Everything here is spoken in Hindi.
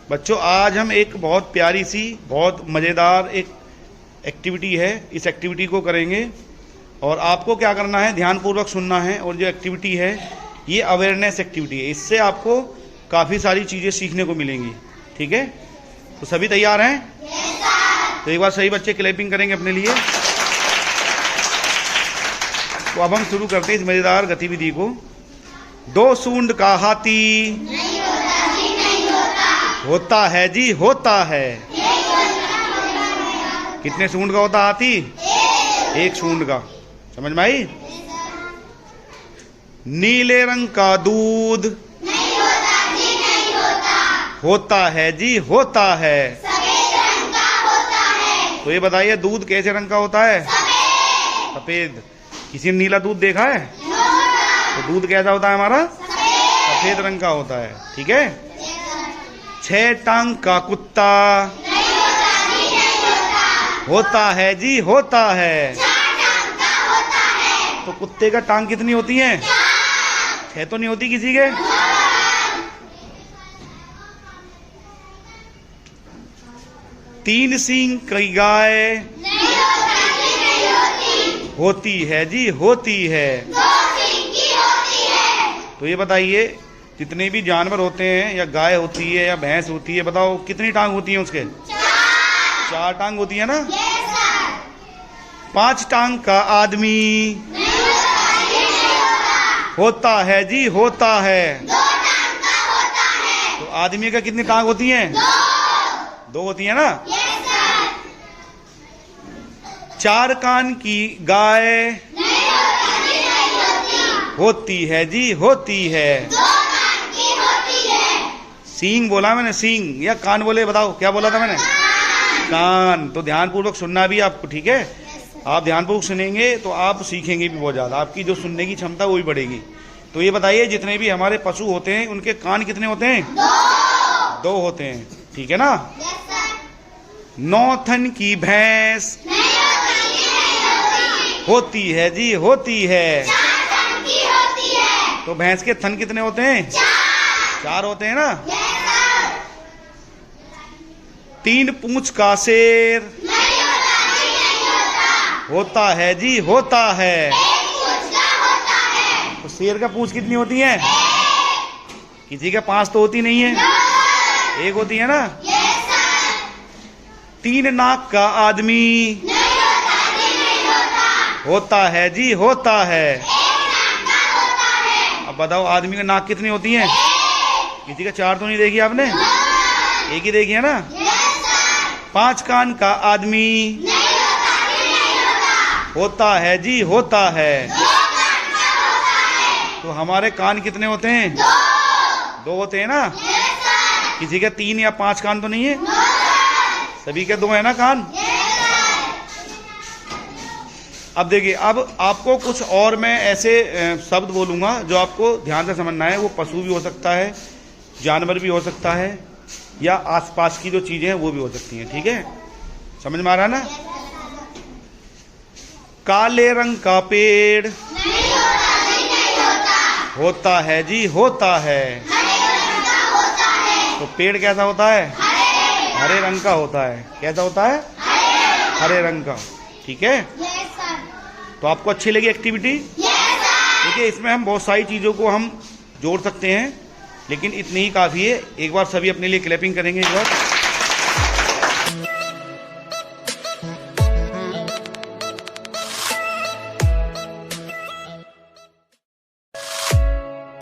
बच्चों आज हम एक बहुत प्यारी सी बहुत मज़ेदार एक एक्टिविटी है, इस एक्टिविटी को करेंगे और आपको क्या करना है, ध्यानपूर्वक सुनना है। और जो एक्टिविटी है ये अवेयरनेस एक्टिविटी है, इससे आपको काफ़ी सारी चीज़ें सीखने को मिलेंगी। ठीक है, तो सभी तैयार हैं? तो एक बार सही बच्चे क्लैपिंग करेंगे अपने लिए। तो अब हम शुरू करते हैं इस मज़ेदार गतिविधि को। दो सूंड का हाथी नहीं होता जी, नहीं होता है जी, होता है। कितने सूंड का होता हाथी? एक सूंड का। समझ में आई? नीले रंग का दूध नहीं होता जी, नहीं होता है जी, होता है। सफेद रंग का होता है। तो ये बताइए दूध कैसे रंग का होता है? सफेद। किसी ने नीला दूध देखा है? तो दूध कैसा होता है हमारा? सफेद रंग का होता है। ठीक है। 6 टांग का कुत्ता नहीं होता जी, नहीं होता है जी, होता है। 4 टांग का होता है। तो कुत्ते का टांग कितनी होती है? 6 तो नहीं होती किसी के। 3 सींग की गाय नहीं होता जी, नहीं होती है जी, होती है। 2 सींग की होती है। तो ये बताइए जितने भी जानवर होते हैं, या गाय होती है या भैंस होती है, बताओ कितनी टांग होती है उसके? 4 टांग होती है ना। 5 टांग का आदमी नहीं होता जी, नहीं होता है जी, होता है। 2 टांग का होता है। तो आदमी का कितनी टांग होती है? 2 होती है ना। 4 कान की गाय नहीं होता जी, नहीं होती है जी, होती है। 2 कान की होती है। सींग बोला मैंने, सींग या कान बोले? बताओ क्या बोला था मैंने? कान। तो ध्यानपूर्वक सुनना भी आपको। ठीक है, आप ध्यानपूर्वक सुनेंगे तो आप सीखेंगे भी बहुत ज़्यादा, आपकी जो सुनने की क्षमता वो भी बढ़ेगी। तो ये बताइए जितने भी हमारे पशु होते हैं उनके कान कितने होते हैं? 2 होते हैं। ठीक है ना। 9 थन की भैंस नहीं होता जी, नहीं होती है जी, होती है। 4 टांग की होती है। तो भैंस के थन कितने होते हैं? 4 होते हैं ना। 3 पूंछ का शेर नहीं होता जी, नहीं होता है जी, होता है। 1 पूंछ का होता है। तो शेर का पूंछ कितनी होती है? किसी का 5 तो होती नहीं है, 1 होती है ना। 3 नाक का आदमी नहीं होता जी, नहीं होता है जी, होता है। 1 टांग का होता है। अब बताओ आदमी का नाक कितनी होती है? किसी का 4 तो नहीं देखी आपने, 1 ही देखी है ना। 5 कान का आदमी नहीं होता जी, नहीं होता है जी, होता है। 2 कान का होता है। तो हमारे कान कितने होते हैं? 2 होते हैं ना। किसी का 3 या 5 कान तो नहीं है, सभी के 2 है ना कान। अब देखिए, अब आपको कुछ और मैं ऐसे शब्द बोलूँगा जो आपको ध्यान से समझना है। वो पशु भी हो सकता है, जानवर भी हो सकता है, या आसपास की जो चीज़ें हैं वो भी हो सकती हैं। ठीक है, समझ में आ रहा है ना। काले रंग का पेड़ नहीं होता जी, नहीं होता है जी, होता है। हरे रंग का होता है। तो पेड़ कैसा होता है? हरे रंग का होता है। कैसा होता है? हरे रंग का। ठीक है, तो आपको अच्छी लगी एक्टिविटी? देखिए इसमें हम बहुत सारी चीज़ों को हम जोड़ सकते हैं, लेकिन इतनी ही काफ़ी है। एक बार सभी अपने लिए क्लैपिंग करेंगे एक बार।